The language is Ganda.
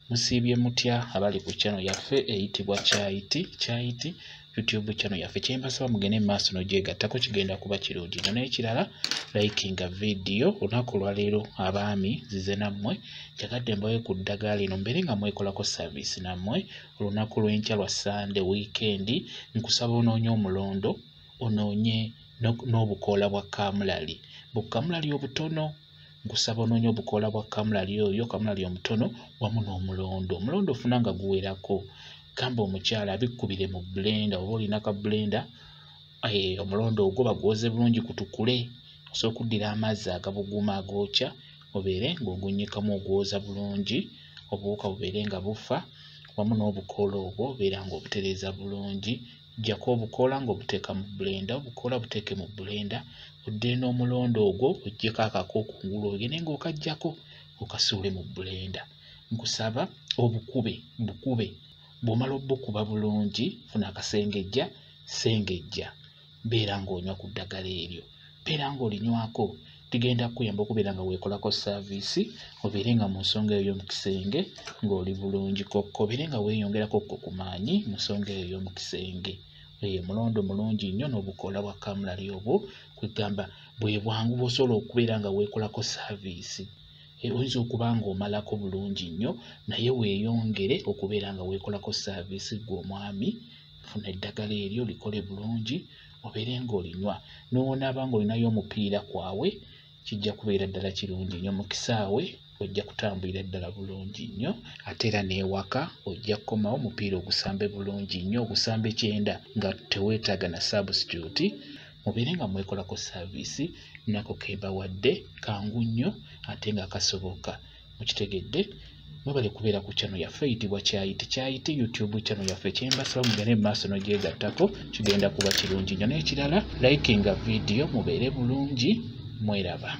Musiibye mutya abali ku channel yaffe eyitibwa Kyayiti YouTube channel yaffe. Kyembasaba mugende maaso n'ogyegattako kigenda kuba kirungi. N'ekirala likinga video. Olunaku lwa leero abaami zize nammwe kyagadde mbawe ku ddagala lino mbeere nga mwekolako service nammwe. Olunaku lw'enkya lwa Sunday weekend nkusaba onoonye omulondo onoonye n'obukoola bwa kamulali. Bukamulali obutono nkusaba onoonye obukoola bwa kamulali oyo kamulali omutono wamu n'omulondo. Omulondo ofuna nga guwerako. Gamba omukyala abikkubire mu blender oba olina ka blender omulondo ogwo bagwoze bulungi kutukule. Osobola okuddira amazzi agabuguma agookya obeere ng'ogunnyikamu ogwoza bulungi obuwuka bubeere nga bufa wamu n'obukoola obwo obeera ng'obutereeza bulungi. Ggyako obukoola ng'obuteeka mu blender, obukoola buteeke mu blender odde n'omulondo ogwo oggyeko akako kungulu ogende ng'okaggyako okasuule mu blender. Nkusaba obukube bw'omala obbukuba bulungi funa akasengejja sengejja beera ng'onywa ku ddagala eryo. Beera ng'olinywako ligenda kukuyamba okubeera nga weekolako service obeere nga mu nsonga eyo y'omu kisenge ng'oli bulungi kokko obeere nga weeyongerako ku maanyi mu nsonga eyo y'omu kisenge. Mulondo mulungi nnyo n'obukoola bwa kamulali obwo kwegamba bwe bwangu bw'osobola okubeera nga weekolako service. Oyinza okuba ng'omalako bulungi nnyo naye weeyongere okubeera nga weekolako service gwe omwami. Funa eddagala eryo likole bulungi obeere ng'olinywa. N'onaaba ng'olinayo omupiira kwawe kijja kubeera ddala kirungi nnyo. Mu kisaawe ojja kutambulira ddala bulungi nnyo ate era n'ewaka ojja kukomawo omupiira ogusambe bulungi nnyo ogusambe 9 nga teweetaaga na substitute. Mubeere nga mwekolako service nako kebawadde kangu nnyo ate nga kasoboka. Mukitegedde mwebale kubeera ku channel yaffe eyitibwa Kyayiti YouTube channel yaffe. Kyembasaba mugende mu maaso n'ogyegattako kigenda kuba kirungi nnyo. N'ekirala likinga video mubeere bulungi mweraba.